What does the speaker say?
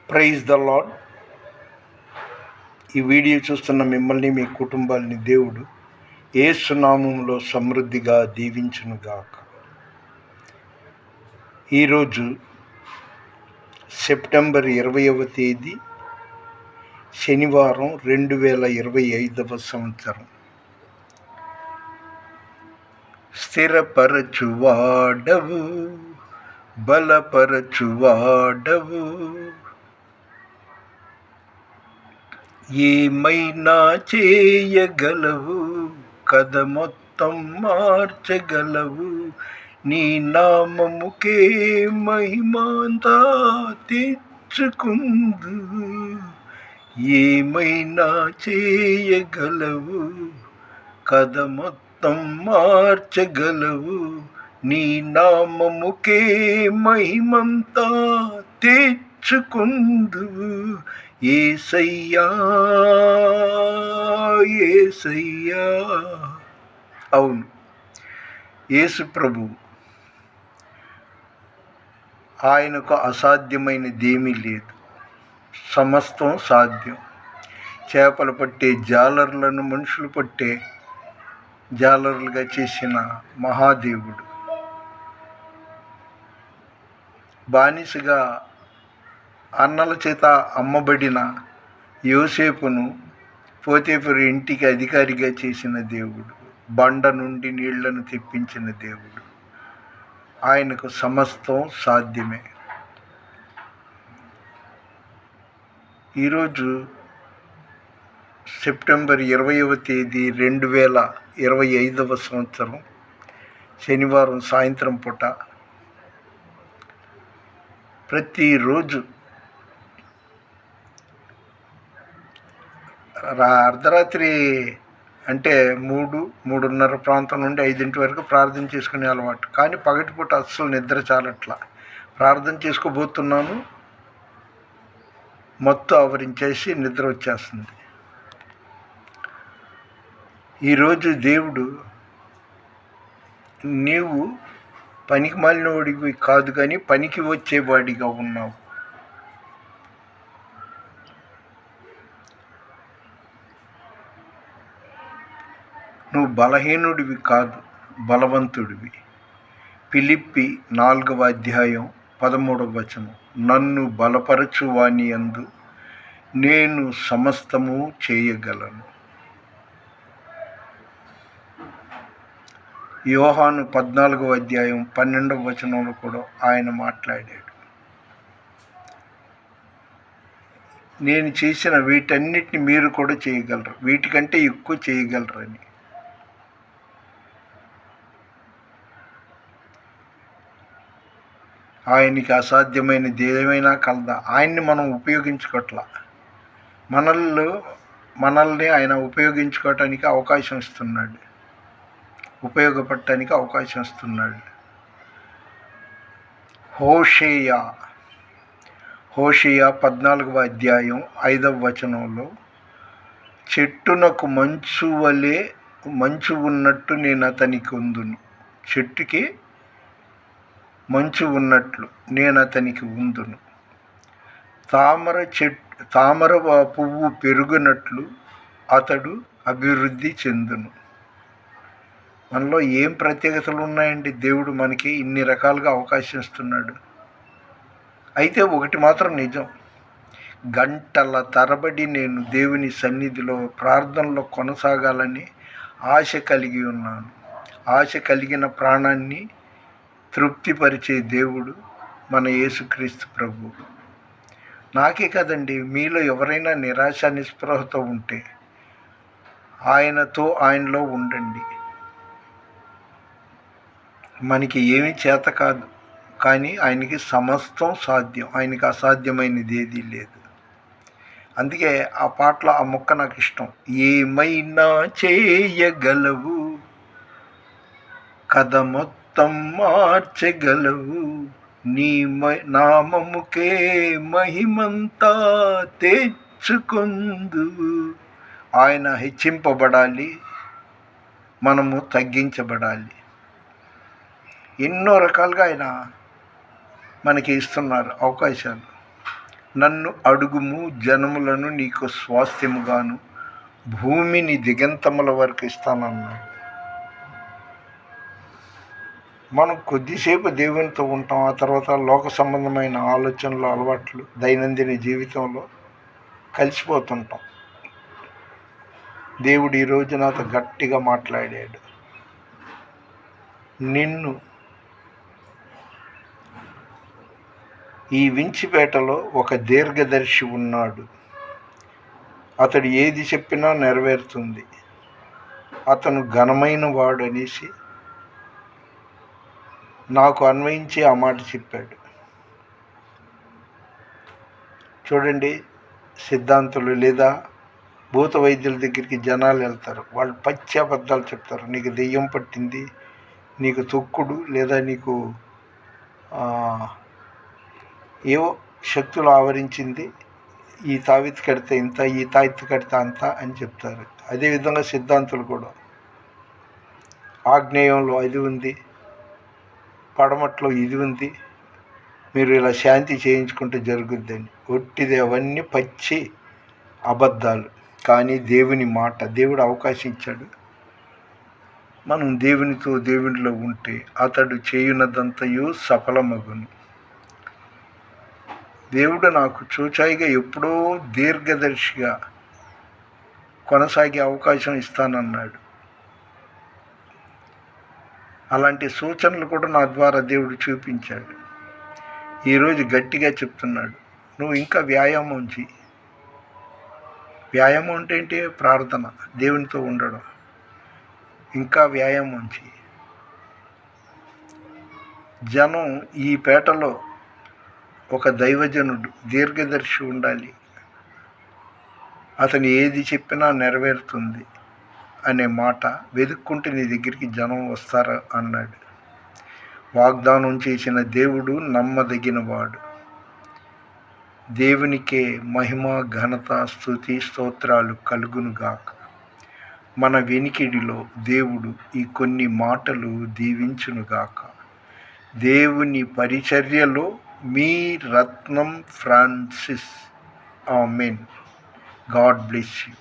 Praise the lord. ఈ video చూస్తున్న మిమ్మల్ని, మీ కుటుంబాలని దేవుడు యేసు నామములో సమృద్ధిగా దీవించునుగాక. ఈరోజు సెప్టెంబర్ 20వ తేదీ శనివారం, 2025వ సంవత్సరం. స్థిరపరచువాడవు, బలపరచువాడవు, ఏమైనా చేయగలవు, కథ మొత్తం మార్చగలవు, నీ నామముకే మహిమంతా తెచ్చుకుందు. ఏమైనా చేయగలవు, కథ మొత్తం మార్చగలవు, నీ నామముకే మహిమంతా తెచ్చుకుందు. యేసయ్యా, యేసయ్యా. అవును, యేసు ప్రభువు, ఆయనకు అసాధ్యమైనదేమీ లేదు. సమస్తం సాధ్యం. చేపలు పట్టే జాలర్లను మనుషులు పట్టే జాలరులుగా చేసిన మహాదేవుడు, బానిసగా అన్నల చేత అమ్మబడిన యోసేపును పోతీఫరు ఇంటికి అధికారిగా చేసిన దేవుడు, బండ నుండి నీళ్లను తెప్పించిన దేవుడు. ఆయనకు సమస్తం సాధ్యమే. ఈరోజు సెప్టెంబర్ 20వ తేదీ 2025వ సంవత్సరం శనివారం సాయంత్రం పూట ప్రతిరోజు అర్ధరాత్రి అంటే 3-3:30 ప్రాంతం నుండి 5 వరకు ప్రార్థన చేసుకునే అలవాటు. కానీ పగటిపూట అస్సలు నిద్ర చాలట్లా. ప్రార్థన చేసుకోబోతున్నాను, మత్తు ఆవరించేసి నిద్ర వచ్చేస్తుంది. ఈరోజు దేవుడు, నీవు పనికి మాలినవాడివి కాదు, కానీ పనికి వచ్చేవాడిగా ఉన్నావు. నువ్వు బలహీనుడివి కాదు, బలవంతుడివి. ఫిలిప్పి 4వ అధ్యాయం 13వ వచనం. నన్ను బలపరచు వాని యందు నేను సమస్తము చేయగలను. యోహాను 14వ అధ్యాయం 12వ వచనంలో కూడా ఆయన మాట్లాడాడు, నేను చేసిన వీటన్నిటిని మీరు కూడా చేయగలరు, వీటికంటే ఎక్కువ చేయగలరు అని. ఆయనకి అసాధ్యమైనది ఏమైనా కలదా? ఆయన్ని మనం ఉపయోగించుకోవట్లా. మనల్ని ఆయన ఉపయోగించుకోవటానికి అవకాశం ఇస్తున్నాడు, ఉపయోగపడటానికి అవకాశం ఇస్తున్నాడు. హోషేయ 14వ అధ్యాయం 5వ వచనంలో, చెట్టునకు మంచు ఉన్నట్టు నేను అతనికి ఉందును. చెట్టుకి మంచు ఉన్నట్లు నేను అతనికి ఉందును. తామర పువ్వు పెరుగునట్లు అతడు అభివృద్ధి చెందును. మనలో ఏం ప్రత్యేకతలు ఉన్నాయండి? దేవుడు మనకి ఇన్ని రకాలుగా అవకాశం ఇస్తున్నాడు. అయితే ఒకటి మాత్రం నిజం, గంటల తరబడి నేను దేవుని సన్నిధిలో ప్రార్థనలో కొనసాగాలని ఆశ కలిగి ఉన్నాను. ఆశ కలిగిన ప్రాణాన్ని తృప్తిపరిచే దేవుడు మన యేసుక్రీస్తు ప్రభువు. నాకే కదండి, మీలో ఎవరైనా నిరాశ నిస్పృహతో ఉంటే ఆయనలో ఉండండి. మనకి ఏమీ చేత కాదు, కానీ ఆయనకి సమస్తం సాధ్యం. ఆయనకి అసాధ్యమైనది ఏదీ లేదు. అందుకే ఆ పాటలో ఆ మొక్క నాకు ఇష్టం. ఏమైనా చేయగలవు, కథ మొత్తం మార్చగలవు, నీ నామముకే మహిమంతా తెచ్చుకొందువు. ఆయన హెచ్చింపబడాలి, మనము తగ్గించబడాలి. ఎన్నో రకాలుగా ఆయన మనకి ఇస్తున్నారు అవకాశాలు. నన్ను అడుగుము, జనములను నీకు స్వాస్థ్యముగాను భూమిని దిగంతముల వరకు ఇస్తానన్నాడు. మనం కొద్దిసేపు దేవునితో ఉంటాం, ఆ తర్వాత లోక సంబంధమైన ఆలోచనలు, అలవాట్లు, దైనందిన జీవితంలో కలిసిపోతుంటాం. దేవుడు ఈరోజు నాతో గట్టిగా మాట్లాడాడు. నిన్ను ఈ వించిపేటలో ఒక దీర్ఘదర్శి ఉన్నాడు. అతడు ఏది చెప్పినా నెరవేరుతుంది. అతను ఘనమైన వాడు అనేసి నాకు అన్వయించి ఆ మాట చెప్పాడు. చూడండి, సిద్ధాంతులు లేదా భూత వైద్యుల దగ్గరికి జనాలు వెళ్తారు. వాళ్ళు పచ్చి అబద్ధాలు చెప్తారు. నీకు దెయ్యం పట్టింది, నీకు తొక్కుడు, లేదా నీకు ఏవో శక్తులు ఆవరించింది, ఈ తావిత్తు కడితే ఇంత, ఈ తావిత్తు కడితే అంత అని చెప్తారు. అదేవిధంగా సిద్ధాంతులు కూడా ఆగ్నేయంలో అది ఉంది, పడమట్లో ఇది ఉంది, మీరు ఇలా శాంతి చేయించుకుంటే జరుగుద్దని. ఒట్టిది, అవన్నీ పచ్చి అబద్ధాలు. కానీ దేవుని మాట, దేవుడు అవకాశం ఇచ్చాడు. మనం దేవునితో దేవునిలో ఉంటే అతడు చేయునదంతయు సఫలమగును. దేవుడు నాకు చూచాయిగా ఎప్పుడో దీర్ఘదర్శిగా కొనసాగే అవకాశం ఇస్తానన్నాడు. అలాంటి సూచనలు కూడా నా ద్వారా దేవుడు చూపించాడు. ఈరోజు గట్టిగా చెప్తున్నాడు, నువ్వు ఇంకా వ్యాయామం చేయి. వ్యాయామం అంటే ఏంటి? ప్రార్థన, దేవునితో ఉండడం. ఇంకా వ్యాయామం చేయి. జనం ఈ పేటలో ఒక దైవజనుడు, దీర్ఘదర్శి ఉండాలి. అతను ఏది చెప్పినా నెరవేరుతుంది అనే మాట వెతుక్కుంటే నీ దగ్గరికి జనం వస్తారు అన్నాడు. వాగ్దానం చేసిన దేవుడు నమ్మదగినవాడు. దేవునికే మహిమ, ఘనత, స్తుతి, స్తోత్రాలు కలుగునుగాక. మన వెనికిడిలో దేవుడు ఈ కొన్ని మాటలు దీవించునుగాక. దేవుని పరిచర్యలో మీ Ratnam Francis. Amen. God bless you.